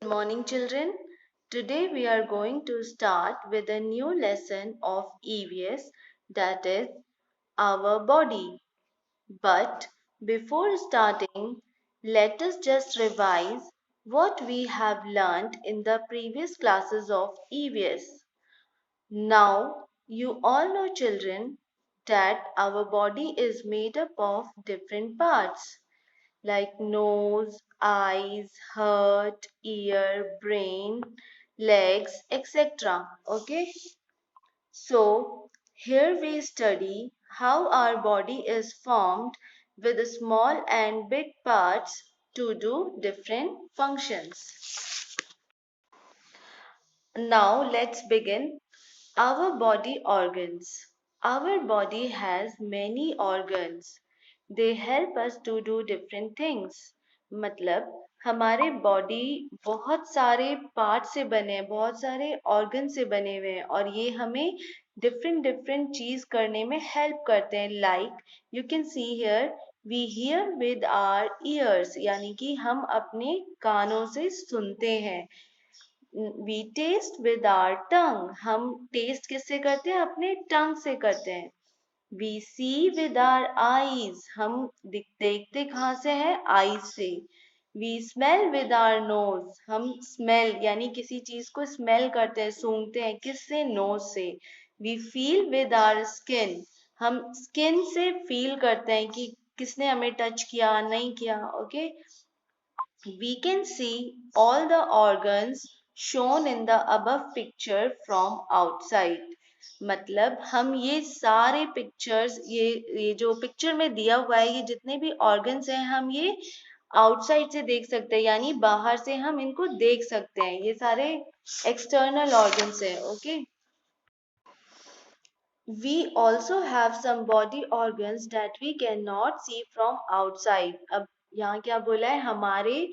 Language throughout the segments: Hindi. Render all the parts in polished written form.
Good morning, children. Today we are going to start with a new lesson of EVS, that is our body. But before starting, let us just revise what we have learned in the previous classes of EVS. Now, you all know, children, that our body is made up of different parts like nose, eyes, heart, ear, brain, legs, etc. Okay, so here we study how our body is formed with small and big parts to do different functions. Now let's begin. Our body organs. Our body has many organs. They help us to do different things. मतलब हमारे बॉडी बहुत सारे पार्ट से बने हैं, बहुत सारे ऑर्गन से बने हुए हैं और ये हमें डिफरेंट डिफरेंट चीज करने में हेल्प करते हैं. Like you can see here we hear with our ears, यानी कि हम अपने कानों से सुनते हैं. We taste with our tongue, हम टेस्ट किससे करते हैं? अपने टंग से करते हैं. We see with our eyes, हम देखते कहाँ से हैं? आईज से. We smell with our nose, हम स्मेल यानी किसी चीज को स्मेल करते हैं, सूंघते हैं. किससे? नोज से. We feel with our skin, हम स्किन से फील करते हैं कि किसने हमें टच किया, नहीं किया. Okay, we can see all the organs shown in the above picture from outside. मतलब हम ये सारे पिक्चर्स, ये जो पिक्चर में दिया हुआ है, ये जितने भी ऑर्गन्स हैं, हम ये आउटसाइड से देख सकते हैं, यानी बाहर से हम इनको देख सकते हैं. ये सारे एक्सटर्नल ऑर्गन्स हैं. Okay, we also have some body organs that we cannot see from outside. अब यहाँ क्या बोला है? हमारे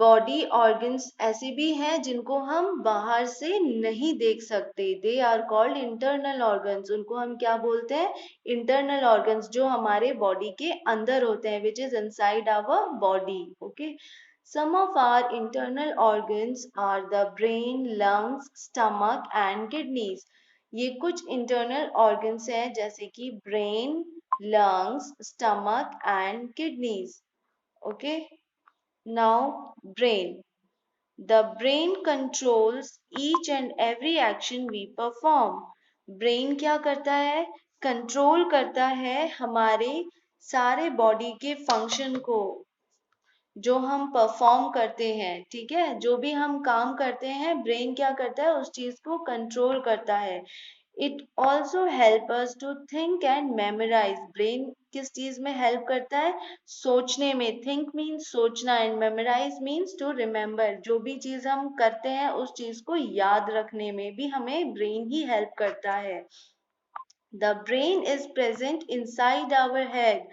बॉडी ऑर्गन्स ऐसे भी हैं जिनको हम बाहर से नहीं देख सकते. They are called internal organs. उनको हम क्या बोलते हैं? इंटरनल ऑर्गन्स, जो हमारे बॉडी के अंदर होते हैं, which is inside our body. Okay, some of our internal organs are the brain, lungs, stomach and kidneys. ये कुछ इंटरनल ऑर्गन्स हैं जैसे कि brain, lungs, stomach and kidneys. Okay, now brain. The brain controls each and every action we perform. Brain क्या करता है? कंट्रोल करता है हमारे सारे बॉडी के फंक्शन को जो हम परफॉर्म करते हैं. ठीक है, जो भी हम काम करते हैं, ब्रेन क्या करता है? उस चीज को कंट्रोल करता है. It also help us to think and memorise. Brain किस चीज में हेल्प करता है? सोचने में. थिंक मीन्स सोचना and memorise means to remember. जो भी चीज हम करते हैं उस चीज को याद रखने में भी हमें ब्रेन ही हेल्प करता है. The brain is present inside our head.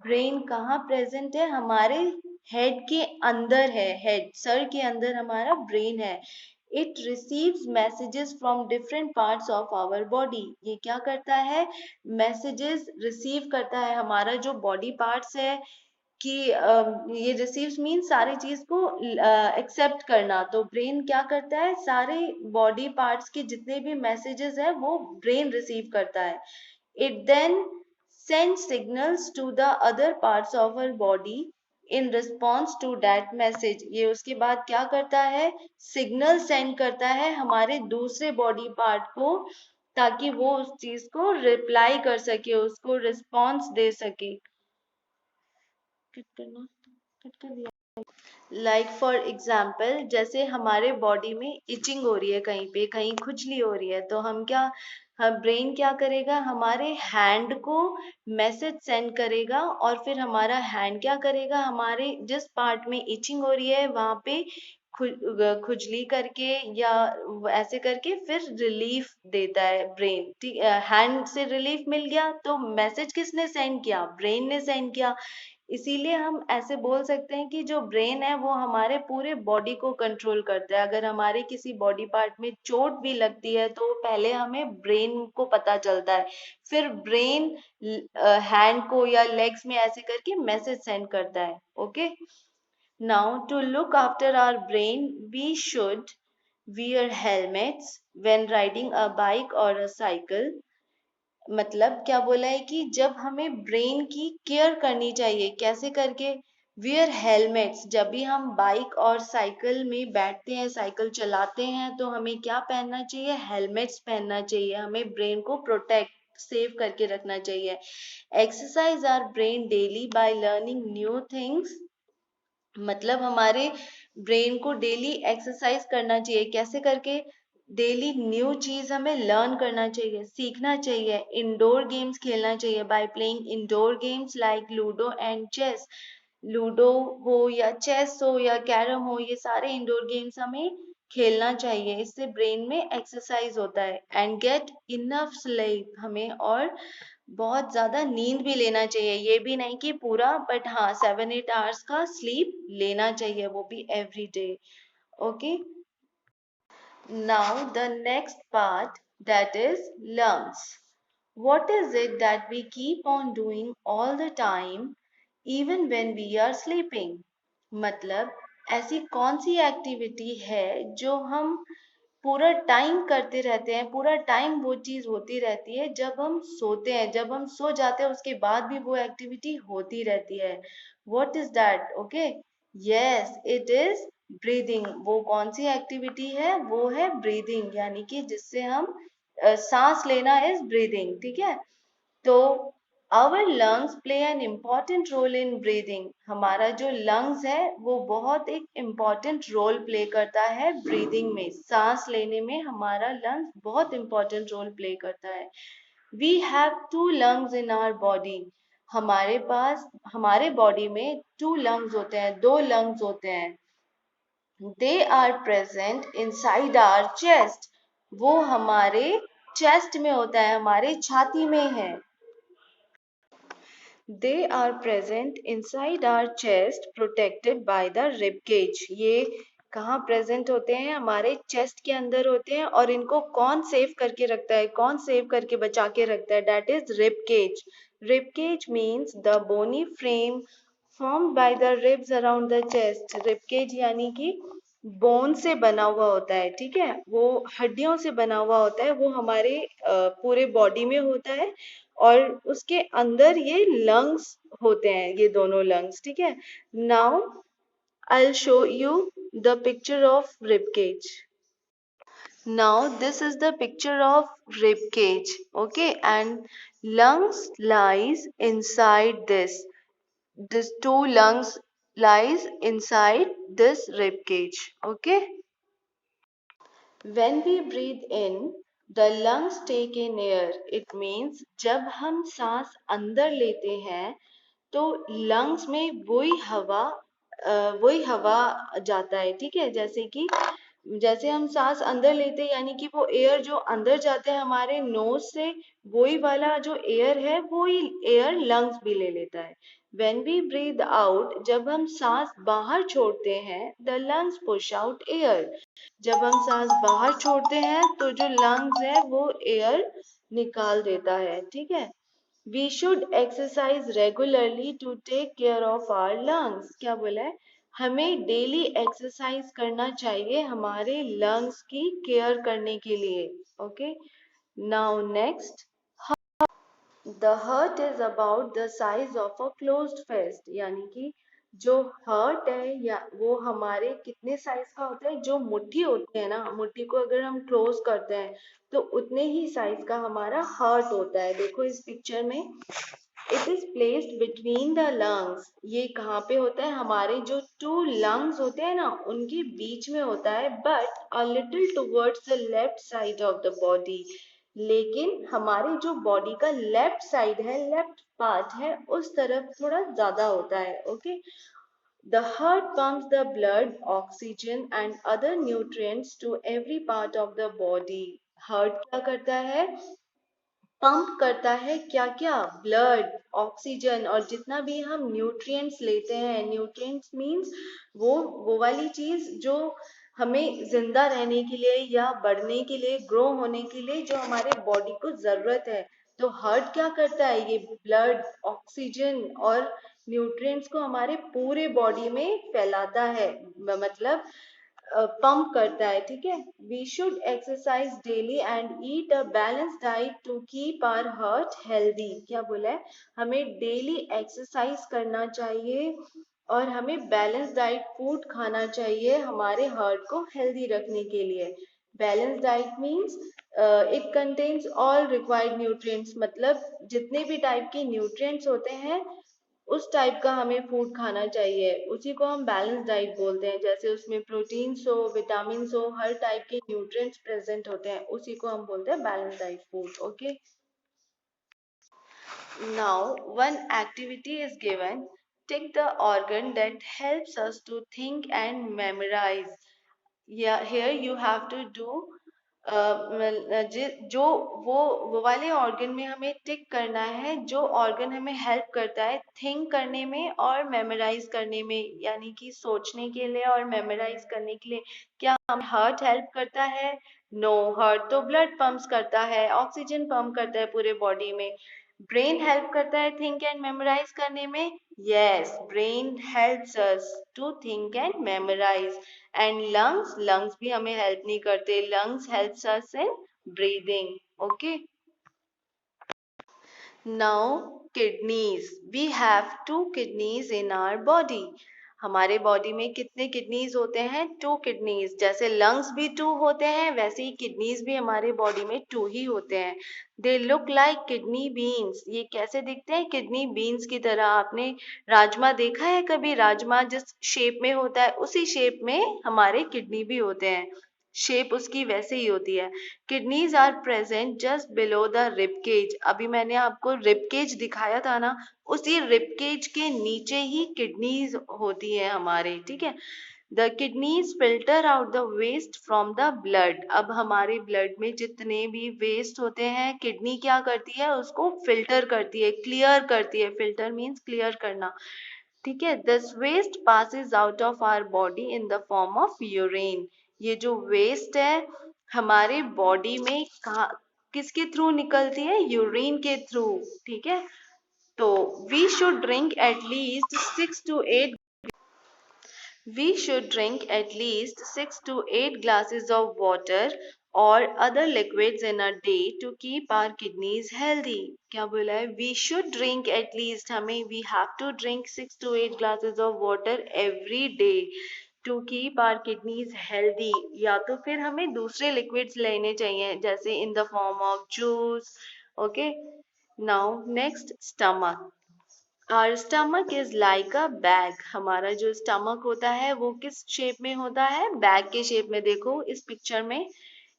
Brain कहाँ प्रेजेंट है? हमारे हेड के अंदर है. हेड, सर के अंदर हमारा ब्रेन है. It receives messages from different parts of our body. ये क्या करता है? मैसेजेस रिसीव करता है. हमारा जो बॉडी पार्ट्स है कि ये रिसीव्स मीन सारी चीज को एक्सेप्ट करना. तो ब्रेन क्या करता है? सारे बॉडी पार्ट्स के जितने भी मैसेजेस है वो ब्रेन रिसीव करता है. It then send signals to the other parts of our body in response to that message. ये उसके बाद क्या करता है? सिग्नल सेंड करता है हमारे दूसरे बॉडी पार्ट को, ताकि वो उस चीज को रिप्लाई कर सके, उसको रिस्पॉन्स दे सके. कट करना, कट कर दिया. लाइक फॉर एग्जाम्पल, जैसे हमारे बॉडी में इचिंग हो रही है, कहीं पे कहीं खुजली हो रही है, तो हम क्या, हम ब्रेन क्या करेगा? हमारे हैंड को मैसेज सेंड करेगा और फिर हमारा हैंड क्या करेगा? हमारे जिस पार्ट में इचिंग हो रही है वहां पे खुजली करके या ऐसे करके फिर रिलीफ देता है ब्रेन. ठीक, हैंड से रिलीफ मिल गया तो मैसेज किसने सेंड किया? ब्रेन ने सेंड किया. इसीलिए हम ऐसे बोल सकते हैं कि जो ब्रेन है वो हमारे पूरे बॉडी को कंट्रोल करता है. अगर हमारे किसी बॉडी पार्ट में चोट भी लगती है तो पहले हमें ब्रेन को पता चलता है, फिर ब्रेन हैंड को या लेग्स में ऐसे करके मैसेज सेंड करता है. Okay, Now, to look after our brain, we should wear helmets when riding a bike or a cycle. मतलब क्या बोला है कि जब हमें ब्रेन की केयर करनी चाहिए, कैसे करके? वियर हेलमेट्स, जब भी हम बाइक और साइकिल में बैठते हैं, साइकिल चलाते हैं, तो हमें क्या पहनना चाहिए? हेलमेट्स पहनना चाहिए। हमें ब्रेन को प्रोटेक्ट सेव करके रखना चाहिए। Exercise our brain daily by learning new things, मतलब हमारे ब्रेन को डेली एक्सरसाइज करना चाहिए। कैसे करके? डेली न्यू चीज हमें लर्न करना चाहिए, सीखना चाहिए। इंडोर गेम्स खेलना चाहिए by playing indoor games like ludo and chess. Ludo हो या चेस हो या कैरम हो, ये सारे इंडोर गेम्स हमें खेलना चाहिए। इससे ब्रेन में एक्सरसाइज होता है। एंड गेट इनफ स्लीप, हमें और बहुत ज्यादा नींद भी लेना चाहिए। ये भी नहीं कि पूरा, बट हाँ 7-8 आवर्स का स्लीप लेना चाहिए, वो भी every day. Okay, now the next part, that is lungs. What is it that we keep on doing all the time even when we are sleeping? मतलब ऐसी कौन सी एक्टिविटी है जो हम पूरा टाइम करते रहते हैं, पूरा टाइम वो चीज होती रहती है जब हम सोते हैं, जब हम सो जाते हैं उसके बाद भी वो एक्टिविटी होती रहती है। What is that? Okay, yes it is breathing. वो कौन सी एक्टिविटी है? वो है ब्रीदिंग, यानी कि जिससे हम सांस लेना इज ब्रीदिंग, ठीक है। तो our lungs play an important role in breathing. हमारा जो lungs है वो बहुत एक important role play करता है breathing में, सांस लेने में हमारा lungs बहुत important role play करता है। We have 2 lungs in our body. हमारे पास, हमारे बॉडी में 2 lungs होते हैं, 2 lungs होते हैं। They are present inside our chest. वो हमारे chest में होता है, हमारे छाती में है। They are present inside our chest protected by the rib cage. ये कहाँ प्रेजेंट होते हैं? हमारे चेस्ट के अंदर होते हैं। और इनको कौन सेव करके रखता है, कौन सेव करके बचा के रखता है? That is rib cage. Rib cage means the bony frame formed by the ribs around the chest. Rib cage यानी कि बोन से बना हुआ होता है, ठीक है, वो हड्डियों से बना हुआ होता है, वो हमारे पूरे बॉडी में होता है। और उसके अंदर ये लंग्स होते हैं, ये दोनों लंग्स, ठीक है। Now I'll show you the picture of rib cage. Now this is the picture of rib cage, okay, and lungs lies inside this. This 2 lungs lies inside this rib cage, okay. When we breathe in, the lungs take in air. It means जब हम सांस अंदर लेते हैं तो लंग्स में वही हवा जाता है, ठीक है। जैसे कि जैसे हम सांस अंदर लेते हैं, यानी कि वो एयर जो अंदर जाता है हमारे नोज से, वही वाला जो एयर है वही एयर लंग्स भी ले लेता है। When we breathe out, जब हम सांस बाहर छोड़ते हैं, the lungs push out air. जब हम सांस बाहर छोड़ते हैं तो जो लंग्स है वो एयर निकाल देता है, ठीक है। We should exercise regularly to take care of our lungs. क्या बोला है? हमें डेली एक्सरसाइज करना चाहिए हमारे लंग्स की केयर करने के लिए। Okay, now next, the heart is about the size of a closed fist, यानी कि जो हर्ट है या वो हमारे कितने साइज का होता है? जो मुट्ठी होती है ना, मुट्ठी को अगर हम क्लोज करते हैं तो उतने ही साइज का हमारा हर्ट होता है। देखो इस पिक्चर में, it is placed between the lungs. ये कहाँ पे होता है? हमारे जो 2 lungs होते हैं ना उनके बीच में होता है, but a little towards the left side of the body. लेकिन हमारे जो बॉडी का लेफ्ट साइड है, लेफ्ट पार्ट है, उस तरफ थोड़ा ज्यादा होता है। Okay, the heart pumps the blood, oxygen and other nutrients to every part of the body. Heart क्या करता है? पंप करता है क्या क्या? ब्लड, ऑक्सीजन और जितना भी हम न्यूट्रिएंट्स लेते हैं। न्यूट्रिएंट्स मींस वो वाली चीज जो हमें जिंदा रहने के लिए या बढ़ने के लिए, ग्रो होने के लिए जो हमारे बॉडी को जरूरत है। तो हार्ट क्या करता है? ये ब्लड, ऑक्सीजन और न्यूट्रिएंट्स को हमारे पूरे बॉडी में फैलाता है, मतलब पंप करता है, ठीक है। We should exercise daily and eat a balance diet to keep our heart healthy. क्या बोला है? हमें डेली एक्सरसाइज करना चाहिए और हमें बैलेंस डाइट फूड खाना चाहिए हमारे हार्ट को हेल्दी रखने के लिए। Balance diet means it contains all required nutrients, मतलब जितने भी टाइप के न्यूट्रिएंट्स होते हैं उस टाइप का हमें फूड खाना चाहिए, उसी को हम बैलेंस डाइट बोलते हैं। जैसे उसमें प्रोटीन्स हो, विटामिन्स हो, हर टाइप के न्यूट्रिएंट्स प्रेजेंट होते हैं, उसी को हम बोलते हैं balance diet food. Okay, now one activity is given. Take the organ that helps us to think and memorize. Yeah, here you have to do जो वो वाले ऑर्गन में हमें टिक करना है जो ऑर्गन हमें हेल्प करता है थिंक करने में और मेमोराइज करने में, यानी कि सोचने के लिए और मेमोराइज करने के लिए। क्या हम हार्ट हेल्प करता है? नो, हार्ट तो ब्लड पंप्स करता है, ऑक्सीजन पंप करता है पूरे बॉडी में। ब्रेन हेल्प करता है थिंक एंड मेमोराइज करने में? Yes, brain helps us to think and memorise. And lungs भी हमें हेल्प नहीं करते, lungs helps us in breathing. Okay, now kidneys, we have two kidneys in our body. हमारे बॉडी में कितने किडनीज होते हैं? Two kidneys. जैसे लंग्स भी टू होते हैं वैसे ही किडनीज भी हमारे बॉडी में टू ही होते हैं। They look like kidney beans. ये कैसे दिखते हैं? किडनी बीन्स की तरह। आपने राजमा देखा है कभी? राजमा जिस शेप में होता है उसी शेप में हमारे किडनी भी होते हैं, शेप उसकी वैसे ही होती है। Kidneys are present just below the rib cage. अभी मैंने आपको रिब केज दिखाया था ना, उसी रिब केज के नीचे ही किडनीज होती है हमारे, ठीक है। The kidneys filter out the waste from the blood. अब हमारे ब्लड में जितने भी वेस्ट होते हैं किडनी क्या करती है? उसको फिल्टर करती है, क्लियर करती है। फिल्टर मीन्स क्लियर करना, ठीक है। This waste passes out of our body in the form of urine. ये जो वेस्ट है हमारे बॉडी में किसके थ्रू निकलती है? यूरिन के थ्रू, ठीक है। तो we should drink at least 6 to 8 glasses of water or other liquids in a day to keep our kidneys healthy. क्या बोला है? We should drink at least, हमें we have to drink 6 to 8 glasses of water every day to keep our kidneys healthy. या तो फिर हमें दूसरे liquids लेने चाहिए जैसे in the form of juice. Okay. Now next, stomach. Our stomach is like a bag. हमारा जो स्टमक होता है वो किस शेप में होता है? बैग के शेप में। देखो इस पिक्चर में,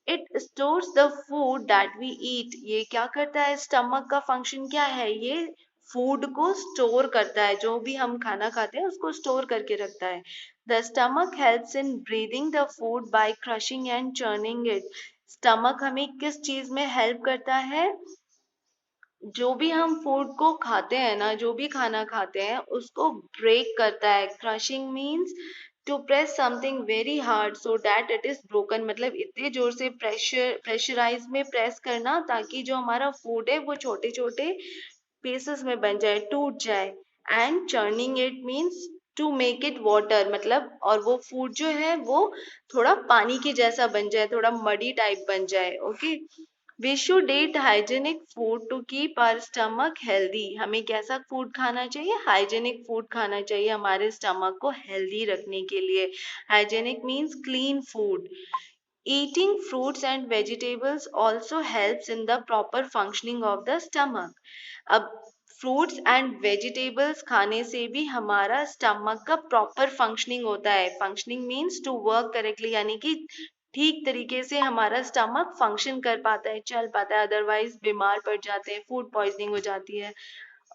it stores the food that we eat. ये क्या करता है? स्टमक का फंक्शन क्या है? ये फूड को स्टोर करता है, जो भी हम खाना खाते हैं उसको स्टोर करके रखता है। The stomach helps in breathing the food by crushing and churning it. Stomach हमें किस चीज में हेल्प करता है? जो भी हम फूड को खाते हैं ना, जो भी खाना खाते हैं उसको ब्रेक करता है। Crushing means to press something very hard so that it is broken, मतलब इतने जोर से प्रेशराइज में प्रेस करना ताकि जो हमारा फूड है वो छोटे छोटे पीसेस में बन जाए, टूट जाए। And churning it means to make it water, मतलब और वो फूड जो है वो थोड़ा पानी के जैसा बन जाए, थोड़ा मडी टाइप बन जाए। Okay, we should eat hygienic food to keep our stomach healthy. हमें कैसा फूड खाना चाहिए? हाइजेनिक फूड खाना चाहिए हमारे स्टमक को हेल्दी रखने के लिए। Hygienic means clean food. Eating fruits and vegetables also helps in the proper functioning of the stomach. अब फ्रूट्स एंड वेजिटेबल्स खाने से भी हमारा स्टमक का प्रॉपर फंक्शनिंग होता है। Functioning means to work correctly, यानी कि ठीक तरीके से हमारा स्टमक फंक्शन कर पाता है, चल पाता है, अदरवाइज बीमार पड़ जाते हैं, फूड पॉइजनिंग हो जाती है।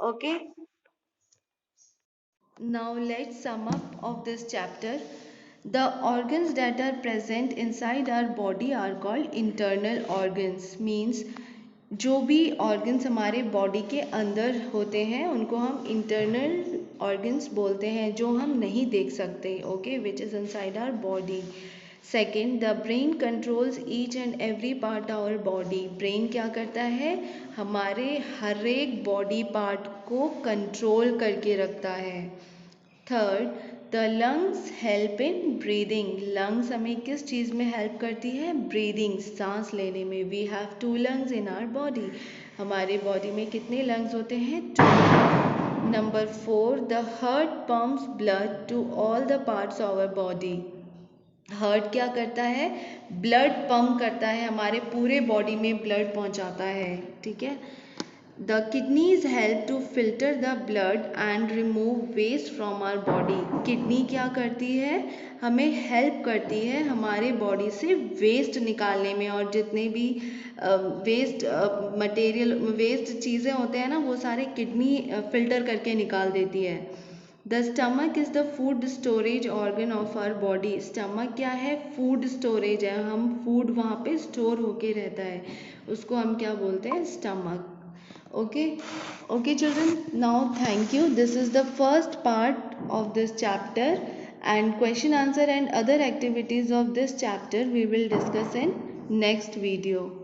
Okay, now let's sum up of this chapter. The organs that are present inside our body are called internal organs. Means जो भी organs हमारे body के अंदर होते हैं उनको हम internal organs बोलते हैं, जो हम नहीं देख सकते. Okay, which is inside our body. Second, the brain controls each and every part our body. Brain क्या करता है, हमारे हर एक बॉडी पार्ट को कंट्रोल करके रखता है। Third, the lungs help in breathing. Lungs हमें किस चीज़ में हेल्प करती है, ब्रीदिंग, सांस लेने में। We have 2 lungs in our body. हमारे बॉडी में कितने लंग्स होते हैं, 2। Number 4, the heart pumps blood to all the parts of our body. Heart क्या करता है, ब्लड पंप करता है, हमारे पूरे बॉडी में ब्लड पहुंचाता है, ठीक है। The kidneys help to filter the blood and remove waste from our body. Kidney क्या करती है, हमें हेल्प करती है हमारे बॉडी से वेस्ट निकालने में, और जितने भी वेस्ट मटेरियल, वेस्ट चीज़ें होते हैं ना, वो सारे किडनी फिल्टर करके निकाल देती है। The stomach is the food storage organ of our body. Stomach क्या है, फूड स्टोरेज है, हम फूड वहाँ पे स्टोर होके रहता है, उसको हम क्या बोलते हैं, stomach. Okay children, now thank you. This is the first part of this chapter, and question answer and other activities of this chapter we will discuss in next video.